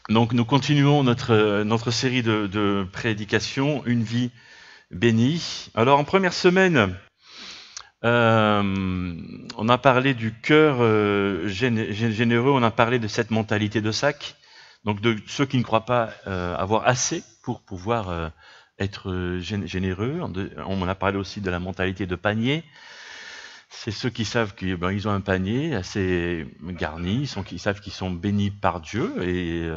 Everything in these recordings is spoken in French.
Donc nous continuons notre série de prédications, une vie bénie. Alors en première semaine, on a parlé du cœur généreux, on a parlé de cette mentalité de sac, donc de ceux qui ne croient pas avoir assez pour pouvoir être généreux. On a parlé aussi de la mentalité de panier. C'est ceux qui savent qu'ils ont un panier assez garni, ils savent qu'ils sont bénis par Dieu et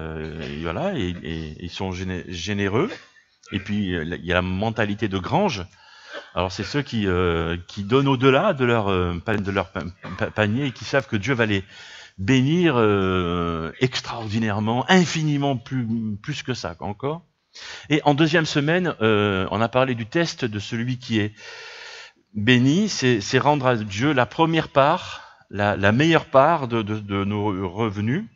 voilà, et ils sont généreux. Et puis il y a la mentalité de grange. Alors c'est ceux qui donnent au-delà de leur panier et qui savent que Dieu va les bénir extraordinairement, infiniment plus que ça encore. Et en deuxième semaine, on a parlé du test de celui qui est béni, c'est rendre à Dieu la première part, la meilleure part de nos revenus.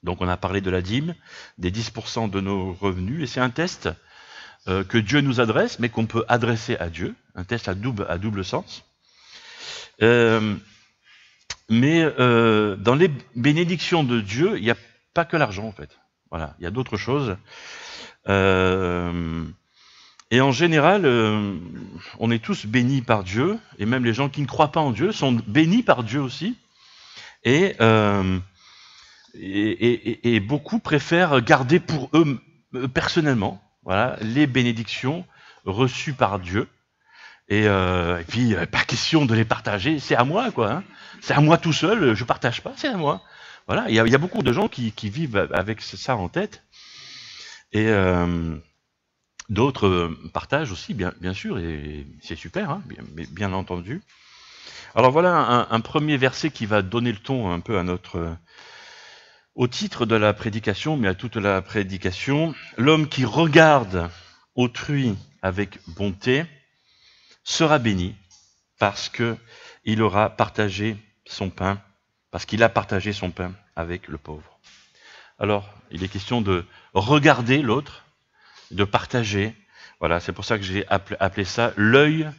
Donc on a parlé de la dîme, des 10% de nos revenus, et c'est un test que Dieu nous adresse, mais qu'on peut adresser à Dieu, un test à double sens. Mais dans les bénédictions de Dieu, il n'y a pas que l'argent en fait. Voilà, il y a d'autres choses. Et en général, on est tous bénis par Dieu, et même les gens qui ne croient pas en Dieu sont bénis par Dieu aussi. Et beaucoup préfèrent garder pour eux personnellement, voilà, les bénédictions reçues par Dieu. Et puis, pas question de les partager, c'est à moi, quoi. Hein. C'est à moi tout seul, je partage pas, c'est à moi. Voilà, il y a beaucoup de gens qui vivent avec ça en tête. Et d'autres partagent aussi, bien sûr, et c'est super, hein, bien entendu. Alors voilà un premier verset qui va donner le ton un peu à au titre de la prédication, mais à toute la prédication. L'homme qui regarde autrui avec bonté sera béni parce que il aura partagé son pain, parce qu'il a partagé son pain avec le pauvre. Alors, il est question de regarder l'autre, de partager. Voilà, c'est pour ça que j'ai appelé ça l'œil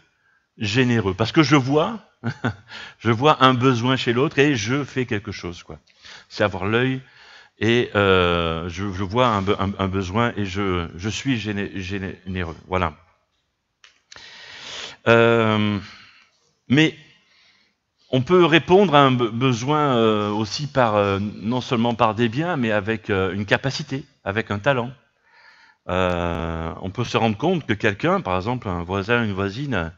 généreux. Parce que je vois un besoin chez l'autre et je fais quelque chose, quoi. C'est avoir l'œil et je vois un besoin et je suis généreux. Voilà. Mais on peut répondre à un besoin aussi non seulement par des biens, mais avec une capacité, avec un talent. On peut se rendre compte que quelqu'un, par exemple un voisin, une voisine,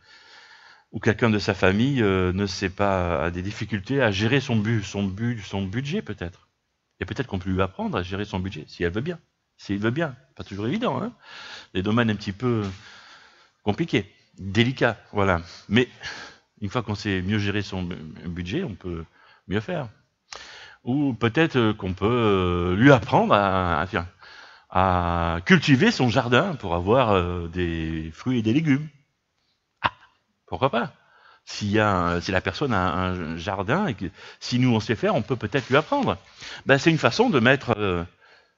ou quelqu'un de sa famille ne sait pas, a des difficultés à gérer son budget peut-être. Et peut-être qu'on peut lui apprendre à gérer son budget, si elle veut bien. S'il veut bien, pas toujours évident, hein. Des domaines un petit peu compliqués, délicats, voilà. Mais une fois qu'on sait mieux gérer son budget, on peut mieux faire. Ou peut-être qu'on peut lui apprendre à cultiver son jardin pour avoir des fruits et des légumes. Ah, pourquoi pas? Si la personne a un jardin et que si nous on sait faire, on peut peut-être lui apprendre. Ben, c'est une façon de mettre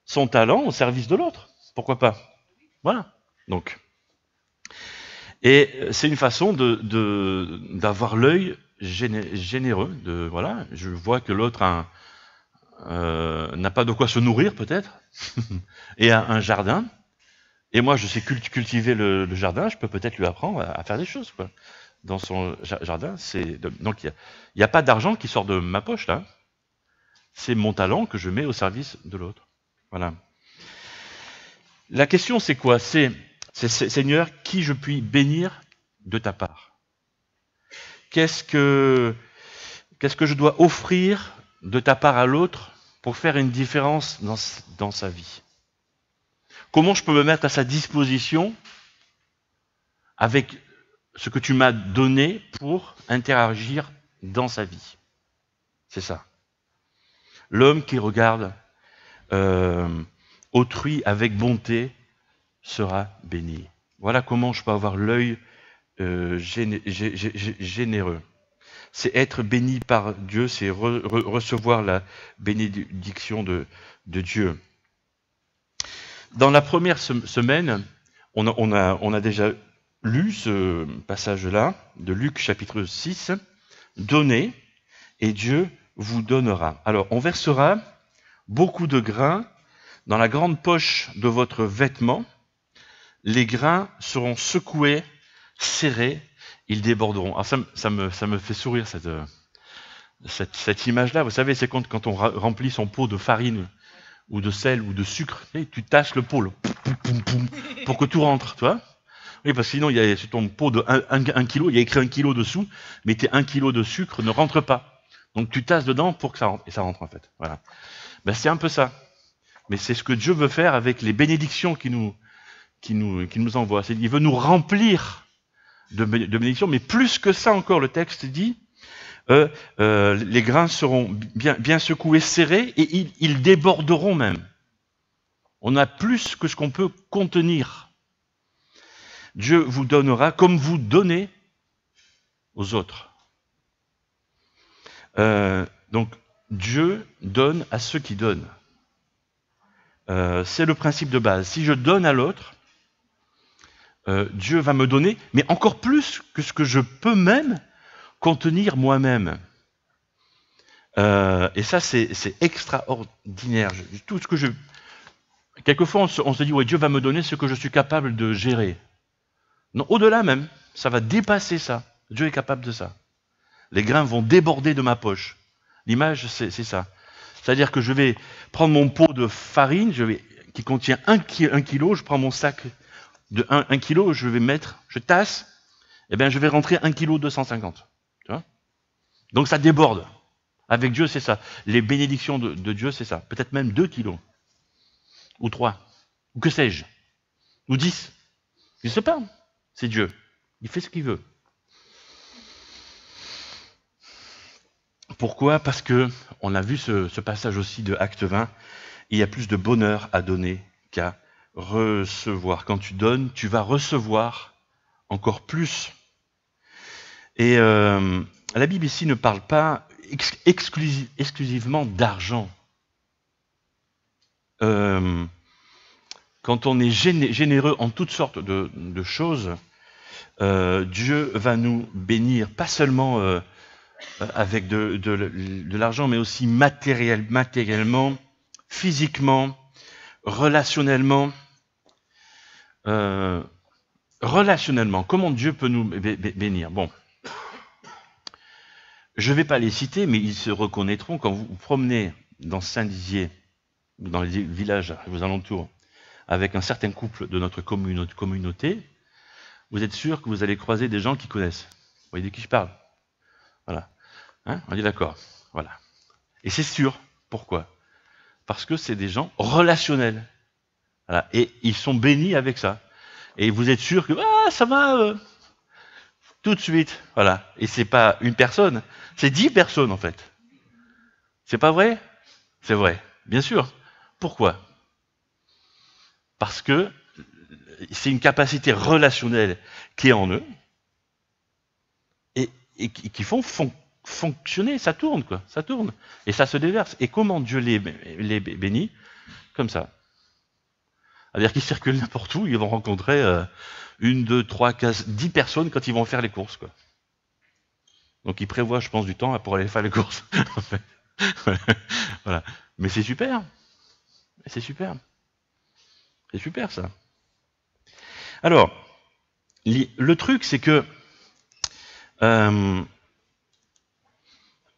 son talent au service de l'autre. Pourquoi pas? Voilà. Donc, et c'est une façon d'avoir l'œil généreux. Voilà, je vois que l'autre n'a pas de quoi se nourrir peut-être et a un jardin. Et moi, je sais cultiver le jardin. Je peux peut-être lui apprendre à faire des choses, quoi. Dans son jardin, donc il y a pas d'argent qui sort de ma poche là. C'est mon talent que je mets au service de l'autre. Voilà. La question c'est quoi? C'est Seigneur, qui je puis bénir de ta part? Qu'est-ce que je dois offrir de ta part à l'autre pour faire une différence dans sa vie? Comment je peux me mettre à sa disposition avec ce que tu m'as donné pour interagir dans sa vie? C'est ça. L'homme qui regarde autrui avec bonté sera béni. Voilà comment je peux avoir l'œil généreux. C'est être béni par Dieu, c'est recevoir la bénédiction de Dieu. Dans la première semaine, on a déjà lu ce passage-là, de Luc chapitre 6, « Donnez, et Dieu vous donnera. » Alors, on versera beaucoup de grains Dans la grande poche de votre vêtement, les grains seront secoués, serrés, ils déborderont. Alors ça me fait sourire cette image-là. Vous savez, c'est quand on remplit son pot de farine ou de sel ou de sucre, tu tasses le pot là, pour que tout rentre, tu vois. Oui, parce que sinon, sur ton pot de 1 kilo, il y a écrit 1 kilo dessous, mais tes 1 kilo de sucre ne rentre pas. Donc tu tasses dedans pour que ça rentre, et ça rentre en fait. Voilà. Ben, c'est un peu ça. Mais c'est ce que Dieu veut faire avec les bénédictions qu'il nous envoie. Il veut nous remplir de bénédictions, mais plus que ça encore, le texte dit, les grains seront bien secoués, serrés, et ils déborderont même. On a plus que ce qu'on peut contenir. Dieu vous donnera comme vous donnez aux autres. Donc, Dieu donne à ceux qui donnent. C'est le principe de base. Si je donne à l'autre, Dieu va me donner, mais encore plus que ce que je peux même contenir moi-même. Et ça, c'est extraordinaire. Tout ce que quelquefois, on se dit, ouais, Dieu va me donner ce que je suis capable de gérer. Non, au-delà même, ça va dépasser ça. Dieu est capable de ça. Les grains vont déborder de ma poche. L'image, c'est ça. C'est-à-dire que je vais prendre mon pot de farine qui contient 1 kilo, je prends mon sac de 1 kilo, je tasse, et bien je vais rentrer 1 kilo 250. Tu vois? Donc ça déborde. Avec Dieu, c'est ça. Les bénédictions de Dieu, c'est ça. Peut-être même 2 kilos. Ou 3. Ou que sais-je. Ou 10. Je ne sais pas. C'est Dieu. Il fait ce qu'il veut. Pourquoi? Parce que on a vu ce passage aussi de Acte 20. Il y a plus de bonheur à donner qu'à recevoir. Quand tu donnes, tu vas recevoir encore plus. Et la Bible ici ne parle pas exclusivement d'argent. Quand on est généreux en toutes sortes de choses, Dieu va nous bénir, pas seulement avec de l'argent, mais aussi matériellement, physiquement, relationnellement. Relationnellement, comment Dieu peut nous bénir? Bon, je ne vais pas les citer, mais ils se reconnaîtront quand vous vous promenez dans Saint-Dizier, dans les villages aux alentours, avec un certain couple de notre communauté, vous êtes sûr que vous allez croiser des gens qui connaissent. Vous voyez de qui je parle? Voilà. Hein, on est d'accord. Voilà. Et c'est sûr. Pourquoi? Parce que c'est des gens relationnels. Voilà. Et ils sont bénis avec ça. Et vous êtes sûr que ça va tout de suite. Voilà. Et c'est pas une personne, c'est 10 personnes en fait. C'est pas vrai? C'est vrai. Bien sûr. Pourquoi? Parce que c'est une capacité relationnelle qui est en eux et qui font fonctionner, ça tourne quoi, ça tourne. Et ça se déverse. Et comment Dieu les bénit? Comme ça. C'est-à-dire qu'ils circulent n'importe où, ils vont rencontrer 1, 2, 3, 10 personnes quand ils vont faire les courses, quoi. Donc ils prévoient, je pense, du temps pour aller faire les courses. Voilà. Mais c'est super. C'est super. C'est super ça. Alors, le truc, c'est que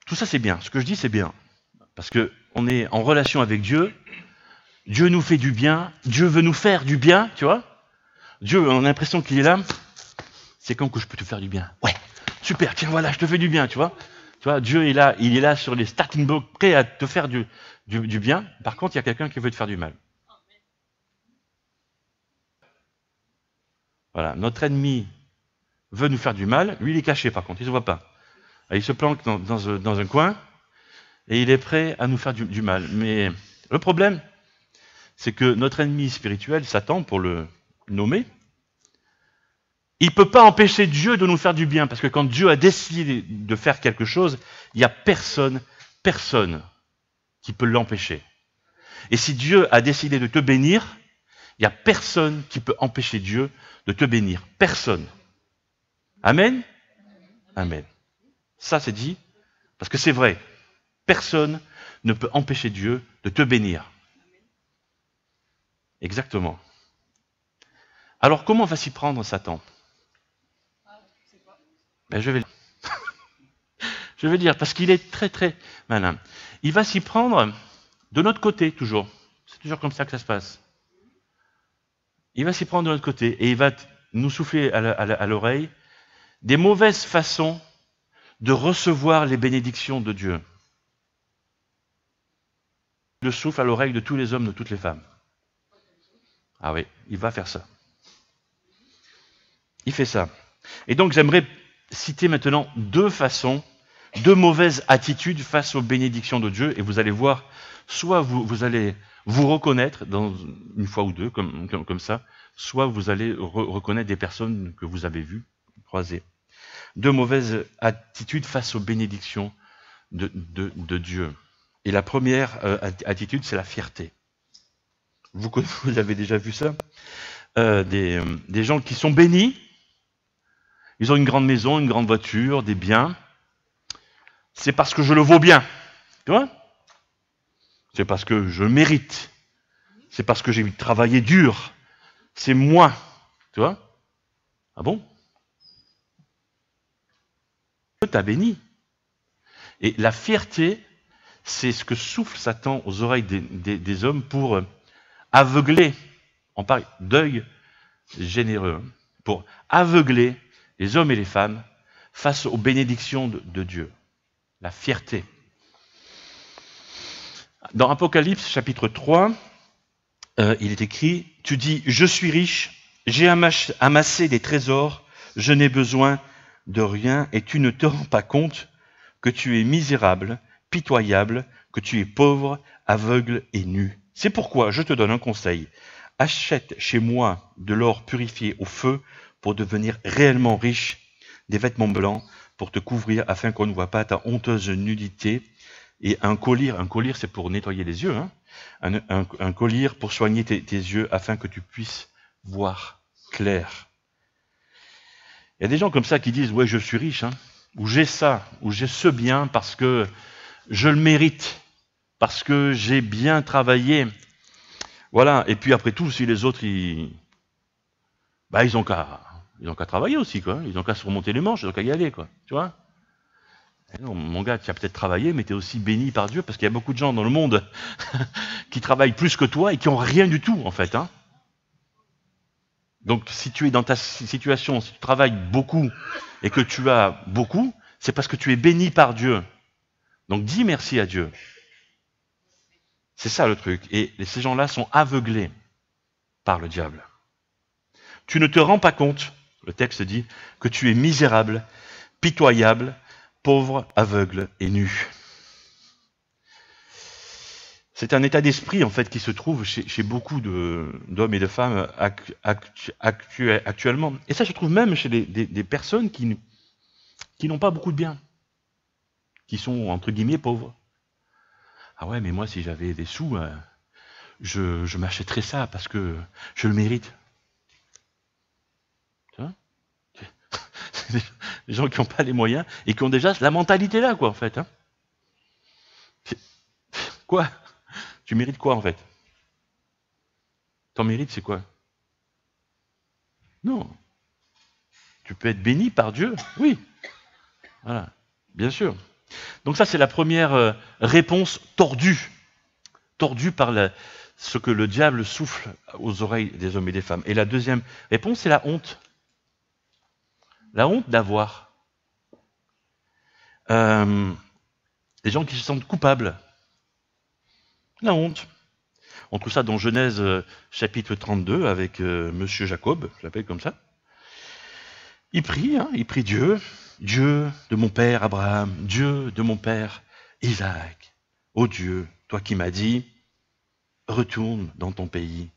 tout ça c'est bien. Ce que je dis c'est bien. Parce qu'on est en relation avec Dieu. Dieu nous fait du bien. Dieu veut nous faire du bien, tu vois. Dieu, on a l'impression qu'il est là. C'est quand que je peux te faire du bien? Ouais, super, tiens voilà, je te fais du bien, tu vois. Tu vois, Dieu est là, il est là sur les starting blocks, prêt à te faire du bien. Par contre, il y a quelqu'un qui veut te faire du mal. Voilà, notre ennemi veut nous faire du mal, lui il est caché par contre, il ne se voit pas. Il se planque dans un coin et il est prêt à nous faire du mal. Mais le problème, c'est que notre ennemi spirituel, Satan, pour le nommer, il ne peut pas empêcher Dieu de nous faire du bien, parce que quand Dieu a décidé de faire quelque chose, il n'y a personne qui peut l'empêcher. Et si Dieu a décidé de te bénir, il n'y a personne qui peut empêcher Dieu de te bénir. Personne. Amen? Amen. Ça c'est dit, parce que c'est vrai. Personne ne peut empêcher Dieu de te bénir. Exactement. Alors, comment va s'y prendre Satan? Ben, je vais le dire, parce qu'il est très très malin. Il va s'y prendre de notre côté, toujours. C'est toujours comme ça que ça se passe. Il va s'y prendre de notre côté et il va nous souffler à l'oreille des mauvaises façons de recevoir les bénédictions de Dieu. Il le souffle à l'oreille de tous les hommes, de toutes les femmes. Ah oui, il va faire ça. Il fait ça. Et donc j'aimerais citer maintenant deux façons, deux mauvaises attitudes face aux bénédictions de Dieu. Et vous allez voir, soit vous allez vous reconnaître dans une fois ou deux, comme ça, soit vous allez reconnaître des personnes que vous avez vues, croisées. Deux mauvaises attitudes face aux bénédictions de Dieu. Et la première attitude, c'est la fierté. Vous avez déjà vu ça, des gens qui sont bénis, ils ont une grande maison, une grande voiture, des biens. C'est parce que je le vaux bien, tu vois? C'est parce que je le mérite. C'est parce que j'ai travaillé dur. C'est moi, tu vois? Ah bon? Dieu t'a béni. Et la fierté, c'est ce que souffle Satan aux oreilles des hommes pour aveugler, on parle d'œil généreux, pour aveugler les hommes et les femmes face aux bénédictions de Dieu. La fierté. Dans Apocalypse chapitre 3, il est écrit, tu dis, je suis riche, j'ai amassé des trésors, je n'ai besoin de rien, et tu ne te rends pas compte que tu es misérable, pitoyable, que tu es pauvre, aveugle et nu. C'est pourquoi je te donne un conseil. Achète chez moi de l'or purifié au feu pour devenir réellement riche, des vêtements blancs pour te couvrir afin qu'on ne voit pas ta honteuse nudité, et un collier c'est pour nettoyer les yeux, hein, un collier pour soigner tes yeux afin que tu puisses voir clair. Il y a des gens comme ça qui disent, ouais, je suis riche, hein, ou j'ai ça, ou j'ai ce bien parce que je le mérite, parce que j'ai bien travaillé. Voilà, et puis après tout, si les autres, ils ont qu'à travailler aussi, quoi. Ils ont qu'à se remonter les manches, ils ont qu'à y aller, quoi. Tu vois? Non, mon gars, tu as peut-être travaillé, mais tu es aussi béni par Dieu, parce qu'il y a beaucoup de gens dans le monde qui travaillent plus que toi et qui n'ont rien du tout, en fait. Hein. Donc, si tu es dans ta situation, si tu travailles beaucoup et que tu as beaucoup, c'est parce que tu es béni par Dieu. Donc, dis merci à Dieu. C'est ça le truc. Et ces gens-là sont aveuglés par le diable. Tu ne te rends pas compte, le texte dit, que tu es misérable, pitoyable, pauvre, aveugle et nu. C'est un état d'esprit en fait qui se trouve chez beaucoup d'hommes et de femmes actuellement. Et ça, je trouve même chez des personnes qui n'ont pas beaucoup de biens, qui sont entre guillemets pauvres. Ah ouais, mais moi, si j'avais des sous, je m'achèterais ça parce que je le mérite. Tu vois ? Les gens qui n'ont pas les moyens et qui ont déjà la mentalité là, quoi, en fait. Hein. Quoi ? Tu mérites quoi, en fait ? Ton mérite, c'est quoi ? Non. Tu peux être béni par Dieu, oui. Voilà, bien sûr. Donc ça, c'est la première réponse tordue. Tordue par ce que le diable souffle aux oreilles des hommes et des femmes. Et la deuxième réponse, c'est la honte. La honte d'avoir. Les gens qui se sentent coupables. La honte. On trouve ça dans Genèse chapitre 32 avec Monsieur Jacob, je l'appelle comme ça. Il prie Dieu, Dieu de mon père Abraham, Dieu de mon père Isaac. Ô Dieu, toi qui m'as dit, retourne dans ton pays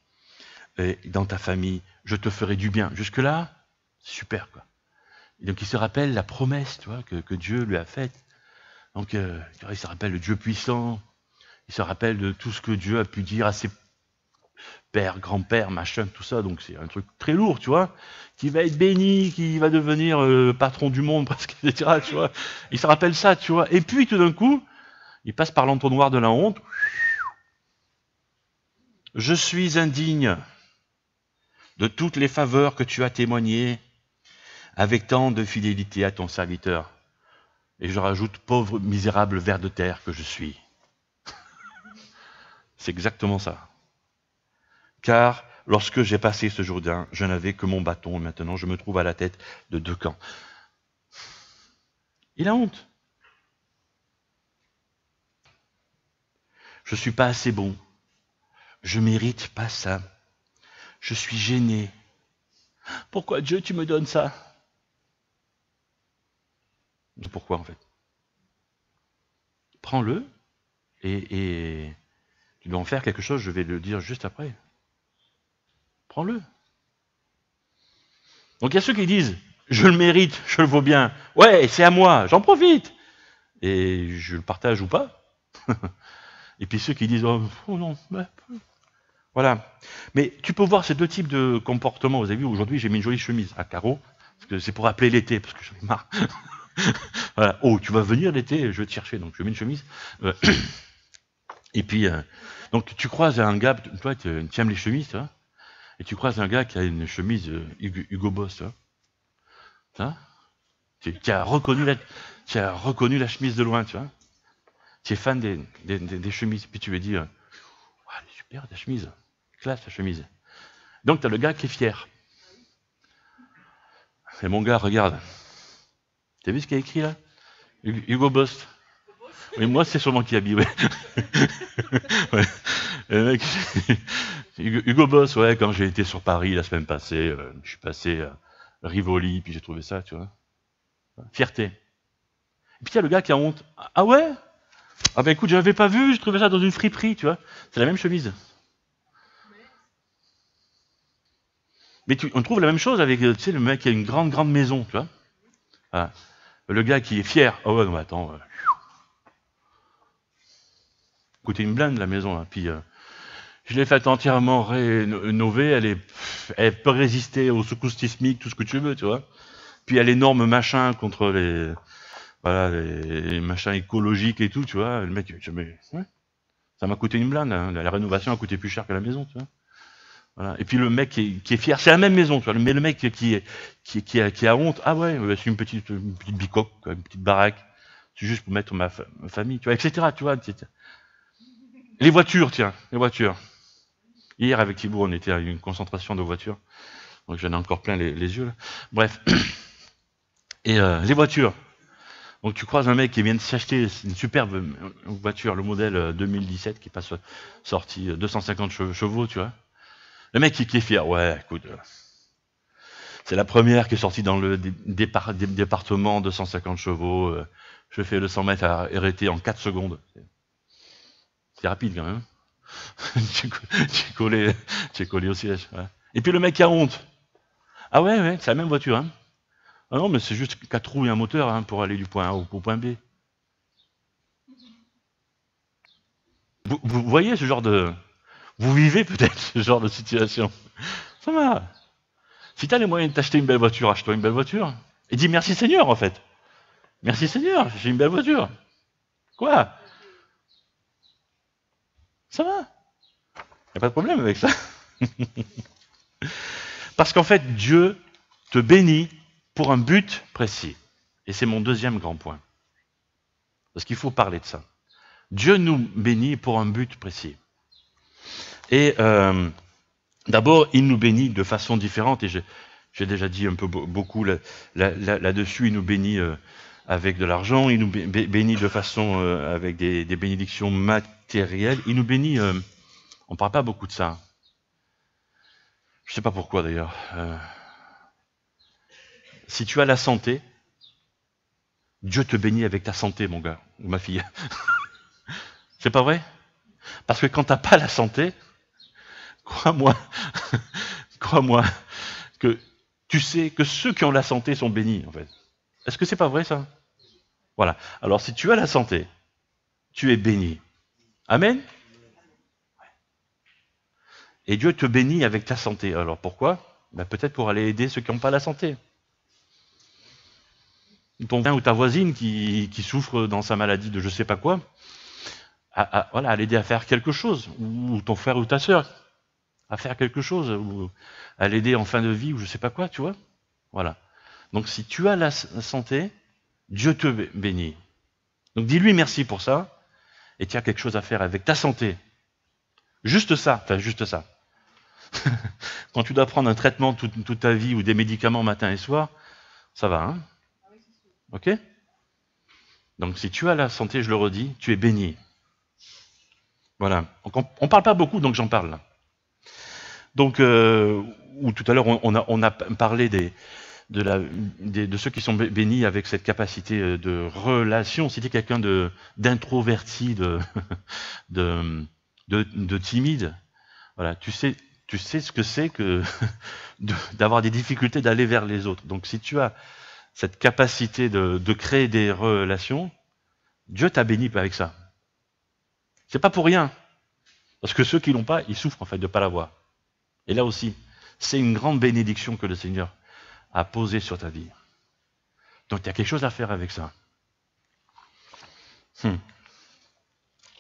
et dans ta famille, je te ferai du bien. Jusque-là, super quoi. Et donc il se rappelle la promesse, tu vois, que Dieu lui a faite. Donc il se rappelle le Dieu puissant, il se rappelle de tout ce que Dieu a pu dire à ses pères, grands-pères, machin, tout ça. Donc c'est un truc très lourd, tu vois, qui va être béni, qui va devenir patron du monde, presque, etc. Tu vois. Il se rappelle ça, tu vois. Et puis tout d'un coup, il passe par l'entonnoir de la honte. Je suis indigne de toutes les faveurs que tu as témoignées avec tant de fidélité à ton serviteur. Et je rajoute, pauvre, misérable ver de terre que je suis. C'est exactement ça. Car lorsque j'ai passé ce Jourdain, je n'avais que mon bâton, et maintenant je me trouve à la tête de 2 camps. Il a honte. Je ne suis pas assez bon. Je mérite pas ça. Je suis gêné. Pourquoi Dieu, tu me donnes ça? Pourquoi en fait? Prends-le et tu dois en faire quelque chose, je vais le dire juste après. Prends-le. Donc il y a ceux qui disent, je le mérite, je le vaux bien. Ouais, c'est à moi, j'en profite. Et je le partage ou pas. Et puis ceux qui disent, oh non, voilà. Mais tu peux voir ces 2 types de comportements. Vous avez vu, aujourd'hui j'ai mis une jolie chemise à carreaux, parce que c'est pour appeler l'été, parce que j'en ai marre. Voilà. Oh, tu vas venir l'été, je vais te chercher, donc je mets une chemise. Et puis, donc tu croises un gars, toi tu aimes les chemises, tu vois, et tu croises un gars qui a une chemise Hugo Boss, tu vois. Tu as reconnu la chemise de loin, tu vois. Tu es fan des chemises, puis tu lui dis, elle est super ta chemise, classe ta chemise. Donc tu as le gars qui est fier. Et mon gars, regarde, t'as vu ce qu'il y a écrit là? Hugo Boss. Oui, moi c'est sûrement qui habille, ouais. Ouais. Le mec, Hugo Boss, ouais, quand j'ai été sur Paris la semaine passée, je suis passé à Rivoli, puis j'ai trouvé ça, tu vois. Fierté. Et puis il y a le gars qui a honte. Ah ouais? Ah ben écoute, j'avais pas vu, j'ai trouvé ça dans une friperie, tu vois. C'est la même chemise. Mais on trouve la même chose avec, tu sais, le mec qui a une grande maison, tu vois. Voilà. Le gars qui est fier. Ah ouais, non mais attends. Coûtait une blinde la maison, là. Puis je l'ai faite entièrement rénovée, elle peut résister aux secousses sismiques, tout ce que tu veux, tu vois. Puis il y a l'énorme machin contre les machins écologiques et tout, tu vois. Le mec, ouais, ça m'a coûté une blinde, hein. La rénovation a coûté plus cher que la maison, tu vois. Voilà. Et puis le mec qui est fier, c'est la même maison, tu vois. Mais le mec qui a honte, ah ouais, c'est une petite bicoque, quoi, une petite baraque. C'est juste pour mettre ma famille, tu vois, etc. Tu vois. Les voitures, tiens, les voitures. Hier, avec Thibault, on était à une concentration de voitures. Donc j'en ai encore plein les yeux, là. Bref. Et les voitures. Donc tu croises un mec qui vient de s'acheter une superbe voiture, le modèle 2017, qui passe sorti 250 chevaux, tu vois. Le mec qui est fier, ouais, écoute, c'est la première qui est sortie dans le département 250 chevaux. Je fais le 100 mètres arrêté en 4 secondes. C'est rapide quand même. tu es collé au siège. Ouais. Et puis le mec qui a honte. Ah ouais, c'est la même voiture. Hein. Ah non, mais c'est juste 4 roues et un moteur, hein, pour aller du point A au point B. Vous voyez ce genre de... Vous vivez peut-être ce genre de situation. Ça va. Si tu as les moyens de t'acheter une belle voiture, achète-toi une belle voiture. Et dis merci Seigneur, en fait. Merci Seigneur, j'ai une belle voiture. Quoi? Ça va. Il n'y a pas de problème avec ça. Parce qu'en fait, Dieu te bénit pour un but précis. Et c'est mon deuxième grand point. Parce qu'il faut parler de ça. Dieu nous bénit pour un but précis. Et d'abord, il nous bénit de façon différente. Et j'ai déjà dit un peu beaucoup là-dessus. Il nous bénit avec de l'argent. Il nous bénit de façon avec des bénédictions matérielles. Il nous bénit... on ne parle pas beaucoup de ça. Je ne sais pas pourquoi d'ailleurs. Si tu as la santé, Dieu te bénit avec ta santé, mon gars, ou ma fille. C'est pas vrai? Parce que quand tu n'as pas la santé, crois-moi, que tu sais que ceux qui ont la santé sont bénis, en fait. Est-ce que c'est pas vrai, ça? Voilà. Alors, si tu as la santé, tu es béni. Amen? Et Dieu te bénit avec ta santé. Alors, pourquoi? Ben, peut-être pour aller aider ceux qui n'ont pas la santé. Ton voisin ou ta voisine qui souffre dans sa maladie de je sais pas quoi, voilà, à l'aider à faire quelque chose. Ou ton frère ou ta sœur à faire quelque chose, ou à l'aider en fin de vie, ou je sais pas quoi, tu vois. Voilà. Donc si tu as la santé, Dieu te bénit. Donc dis-lui merci pour ça, et tu as quelque chose à faire avec ta santé. Juste ça, enfin juste ça. Quand tu dois prendre un traitement toute ta vie ou des médicaments matin et soir, ça va, hein? Ok? Donc si tu as la santé, je le redis, tu es béni. Voilà. On parle pas beaucoup, donc j'en parle là. Donc, ou tout à l'heure, on a parlé de ceux qui sont bénis avec cette capacité de relation. Si tu es quelqu'un d'introverti, de timide, voilà, tu sais ce que c'est que d'avoir des difficultés d'aller vers les autres. Donc, si tu as cette capacité de créer des relations, Dieu t'a béni avec ça. C'est pas pour rien. Parce que ceux qui l'ont pas, ils souffrent en fait de ne pas l'avoir. Et là aussi, c'est une grande bénédiction que le Seigneur a posée sur ta vie. Donc il y a quelque chose à faire avec ça.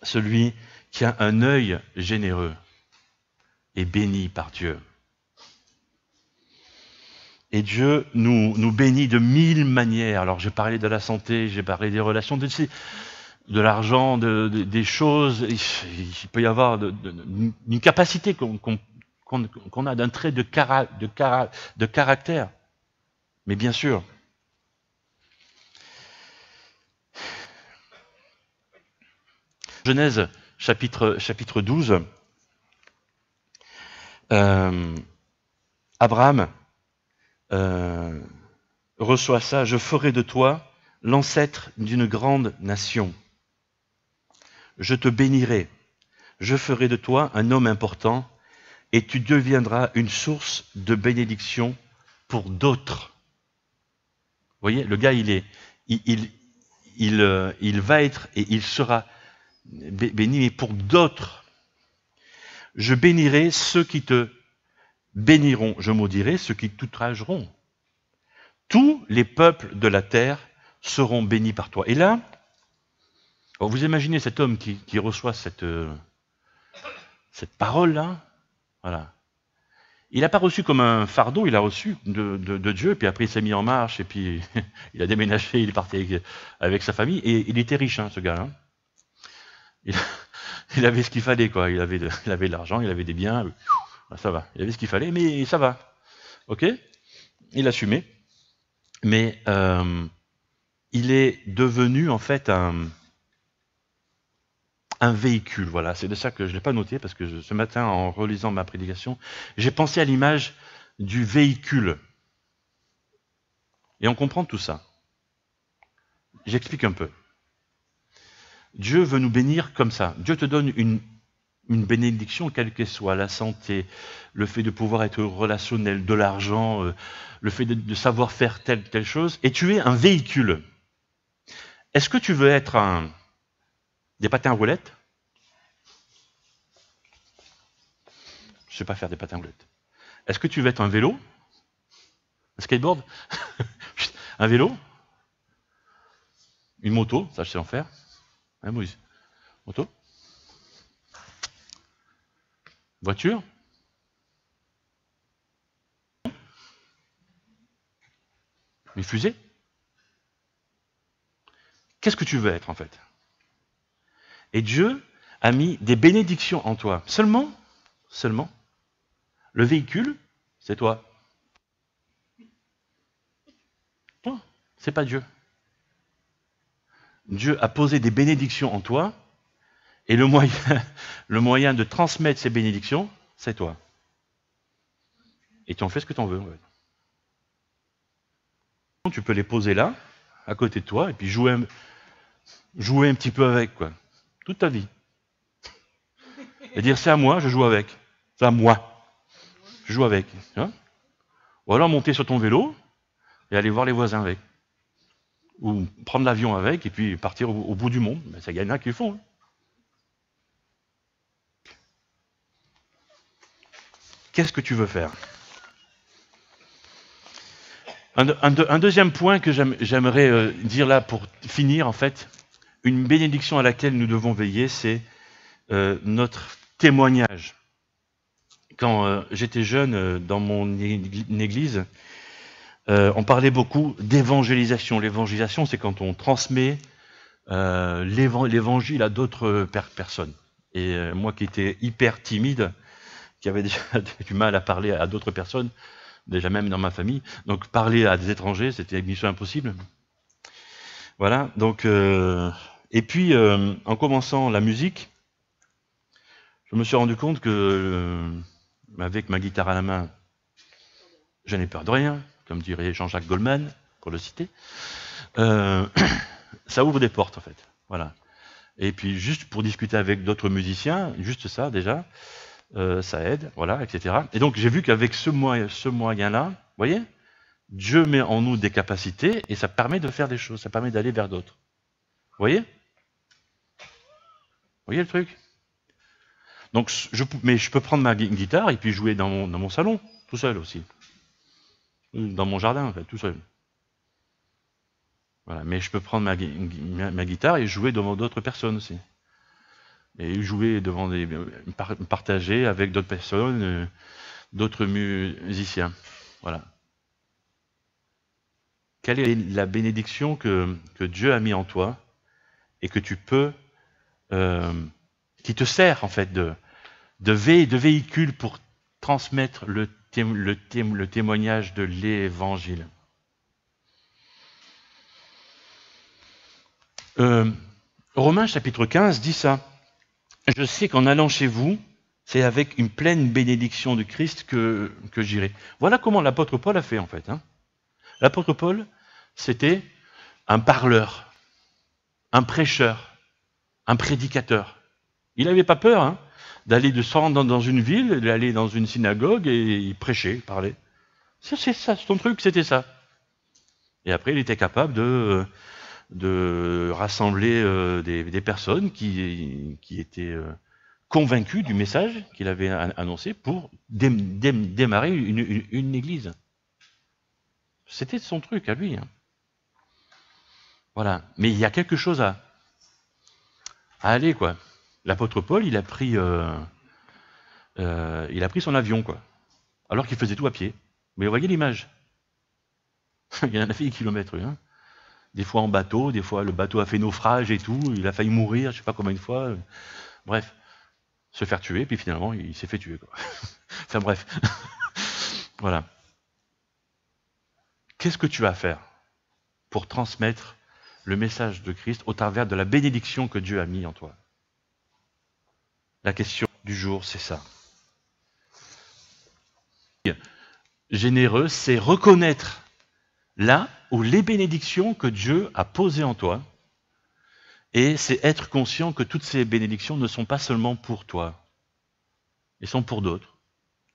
Celui qui a un œil généreux est béni par Dieu. Et Dieu nous bénit de 1000 manières. Alors j'ai parlé de la santé, j'ai parlé des relations, de l'argent, des choses. Il peut y avoir une capacité qu'on a d'un trait de caractère. Mais bien sûr, Genèse chapitre 12, Abraham reçoit ça, je ferai de toi l'ancêtre d'une grande nation. Je te bénirai, je ferai de toi un homme important et tu deviendras une source de bénédiction pour d'autres. Vous voyez, le gars, il va être et il sera béni, mais pour d'autres. Je bénirai ceux qui te béniront, je maudirai ceux qui t'outrageront. Tous les peuples de la terre seront bénis par toi. Et là, vous imaginez cet homme qui reçoit cette parole-là, voilà. Il n'a pas reçu comme un fardeau, il a reçu de Dieu, puis après il s'est mis en marche, et puis il a déménagé, il est parti avec sa famille, et il était riche, hein, ce gars-là. Il avait ce qu'il fallait, quoi. Il avait de l'argent, il avait des biens, ça va. Il avait ce qu'il fallait, mais ça va. Ok? Il assumait. Mais il est devenu, en fait, un véhicule, voilà, c'est de ça que je ne l'ai pas noté, parce que ce matin, en relisant ma prédication, j'ai pensé à l'image du véhicule. Et on comprend tout ça. J'explique un peu. Dieu veut nous bénir comme ça. Dieu te donne une bénédiction, quelle qu'elle soit, la santé, le fait de pouvoir être relationnel, de l'argent, le fait de savoir faire telle chose, et tu es un véhicule. Est-ce que tu veux être des patins à roulettes? Je ne sais pas faire des patins à roulettes. Est-ce que tu veux être un vélo? Un skateboard? Un vélo? Une moto? Ça, je sais en faire. Hein, Moïse? Moto? Voiture? Une fusée? Qu'est-ce que tu veux être en fait? Et Dieu a mis des bénédictions en toi. Seulement, le véhicule, c'est toi. Toi, c'est pas Dieu. Dieu a posé des bénédictions en toi, et le moyen de transmettre ces bénédictions, c'est toi. Et tu en fais ce que tu en veux. Ouais. Tu peux les poser là, à côté de toi, et puis jouer un petit peu avec, quoi. Toute ta vie. Et dire, c'est à moi, je joue avec. C'est à moi. Je joue avec. Hein? Ou alors monter sur ton vélo et aller voir les voisins avec. Ou prendre l'avion avec et puis partir au bout du monde. Mais ça y en a qui le font. Hein. Qu'est-ce que tu veux faire? Un deuxième point que j'aimerais dire là pour finir, en fait, une bénédiction à laquelle nous devons veiller, c'est notre témoignage. quand j'étais jeune dans mon église, on parlait beaucoup d'évangélisation. L'évangélisation, c'est quand on transmet l'évangile à d'autres personnes. Et moi qui étais hyper timide, qui avait déjà du mal à parler à d'autres personnes, déjà même dans ma famille, donc parler à des étrangers, c'était mission impossible. Voilà, donc et puis en commençant la musique, je me suis rendu compte que avec ma guitare à la main, je n'ai peur de rien, comme dirait Jean-Jacques Goldman, pour le citer. Ça ouvre des portes en fait, voilà. Et puis juste pour discuter avec d'autres musiciens, juste ça déjà, ça aide, voilà, etc. Et donc j'ai vu qu'avec ce moyen-là, vous voyez, Dieu met en nous des capacités et ça permet de faire des choses, ça permet d'aller vers d'autres. Vous voyez? Vous voyez le truc? Donc, mais je peux prendre ma guitare et puis jouer dans mon salon, tout seul aussi. Dans mon jardin, en fait, tout seul. Voilà. Mais je peux prendre ma guitare et jouer devant d'autres personnes aussi. Et jouer devant partager avec d'autres personnes, d'autres musiciens. Voilà. Quelle est la bénédiction que Dieu a mis en toi et que tu peux, qui te sert en fait de véhicule pour transmettre le témoignage de l'Évangile. Romains chapitre 15 dit ça. Je sais qu'en allant chez vous, c'est avec une pleine bénédiction du Christ que j'irai. Voilà comment l'apôtre Paul a fait en fait. Hein. L'apôtre Paul, c'était un parleur, un prêcheur, un prédicateur. Il n'avait pas peur hein, d'aller de se rendre dans une ville, d'aller dans une synagogue et il prêchait, il parlait. C'est ça, son truc, c'était ça. Et après, il était capable de rassembler des personnes qui étaient convaincues du message qu'il avait annoncé pour démarrer une église. C'était son truc à lui. Hein. Voilà. Mais il y a quelque chose à aller, quoi. L'apôtre Paul, il a pris son avion, quoi. Alors qu'il faisait tout à pied. Mais vous voyez l'image. Il en a fait des kilomètres, hein. Des fois en bateau, des fois le bateau a fait naufrage et tout, il a failli mourir, je sais pas combien de fois. Bref, se faire tuer, puis finalement il s'est fait tuer, quoi. Enfin bref. Voilà. Qu'est-ce que tu vas faire pour transmettre le message de Christ au travers de la bénédiction que Dieu a mis en toi? La question du jour, c'est ça. Généreux, c'est reconnaître là où les bénédictions que Dieu a posées en toi, et c'est être conscient que toutes ces bénédictions ne sont pas seulement pour toi, elles sont pour d'autres,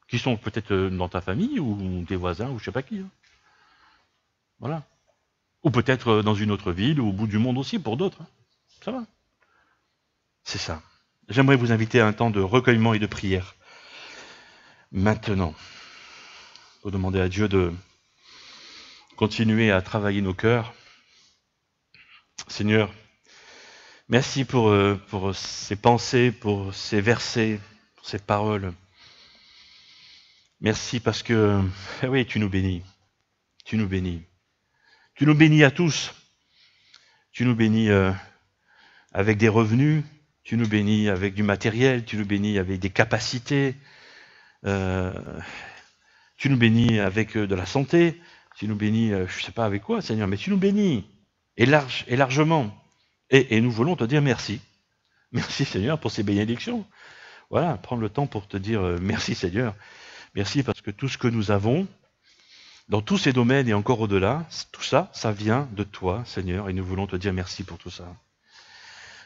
qui sont peut-être dans ta famille, ou tes voisins, ou je sais pas qui. Hein. Voilà. Ou peut-être dans une autre ville, ou au bout du monde aussi, pour d'autres. Hein. Ça va. C'est ça. J'aimerais vous inviter à un temps de recueillement et de prière. Maintenant, pour demander à Dieu de continuer à travailler nos cœurs. Seigneur, merci pour ces pensées, pour ces versets, pour ces paroles. Merci parce que, oui, tu nous bénis. Tu nous bénis. Tu nous bénis à tous. Tu nous bénis avec des revenus. Tu nous bénis avec du matériel. Tu nous bénis avec des capacités. Tu nous bénis avec de la santé. Tu nous bénis, je ne sais pas avec quoi, Seigneur, mais tu nous bénis. Et largement. Et nous voulons te dire merci. Merci, Seigneur, pour ces bénédictions. Voilà, prendre le temps pour te dire merci, Seigneur. Merci parce que tout ce que nous avons, dans tous ces domaines et encore au-delà, tout ça, ça vient de toi, Seigneur, et nous voulons te dire merci pour tout ça.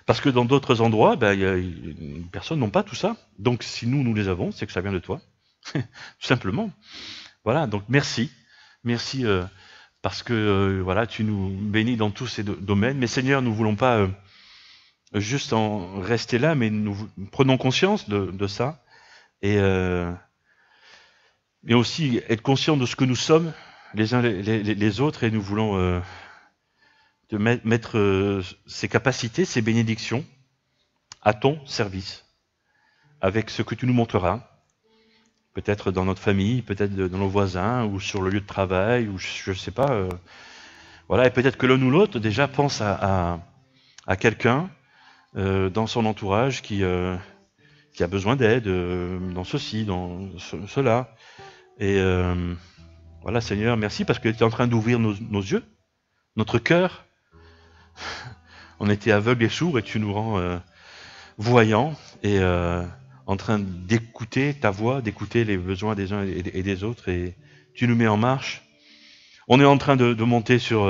Parce que dans d'autres endroits, personnes n'ont pas tout ça. Donc si nous les avons, c'est que ça vient de toi. Tout simplement. Voilà, donc merci. Merci parce que voilà, tu nous bénis dans tous ces domaines. Mais Seigneur, nous ne voulons pas juste en rester là, mais nous prenons conscience de ça. Et aussi être conscients de ce que nous sommes, les uns les autres, et nous voulons de mettre ces capacités, ces bénédictions à ton service, avec ce que tu nous montreras, peut-être dans notre famille, peut-être dans nos voisins, ou sur le lieu de travail, ou je ne sais pas. Voilà, et peut-être que l'un ou l'autre déjà pense à quelqu'un dans son entourage qui a besoin d'aide dans ceci, dans cela. Et voilà, Seigneur, merci parce que tu es en train d'ouvrir nos yeux, notre cœur. On était aveugles et sourds et tu nous rends voyants et en train d'écouter ta voix, d'écouter les besoins des uns et des autres, et tu nous mets en marche. On est en train de monter sur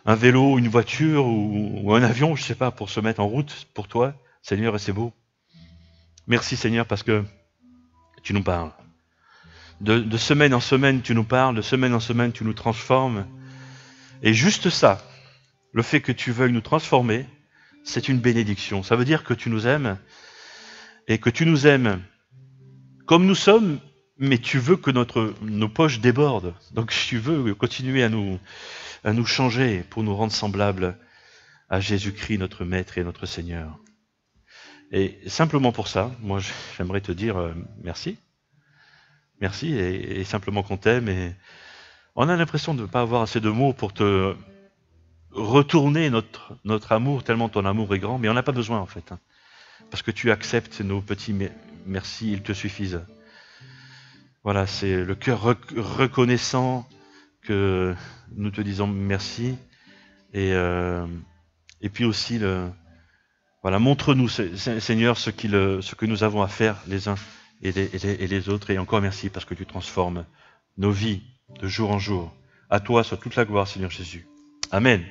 un vélo, une voiture ou un avion, je sais pas, pour se mettre en route pour toi, Seigneur, et c'est beau. Merci Seigneur parce que tu nous parles. De semaine en semaine, tu nous parles, de semaine en semaine, tu nous transformes. Et juste ça, le fait que tu veuilles nous transformer, c'est une bénédiction. Ça veut dire que tu nous aimes et que tu nous aimes comme nous sommes, mais tu veux que nos poches débordent. Donc tu veux continuer à nous changer pour nous rendre semblables à Jésus-Christ, notre Maître et notre Seigneur. Et simplement pour ça, moi j'aimerais te dire merci. Merci et simplement qu'on t'aime. Et on a l'impression de ne pas avoir assez de mots pour te retourner notre amour, tellement ton amour est grand, mais on n'a pas besoin en fait. Parce que tu acceptes nos petits merci, ils te suffisent. Voilà, c'est le cœur reconnaissant que nous te disons merci. Et puis aussi, voilà, montre-nous, Seigneur, ce que nous avons à faire les uns et les autres. Et encore merci parce que tu transformes nos vies de jour en jour. À toi soit toute la gloire, Seigneur Jésus. Amen.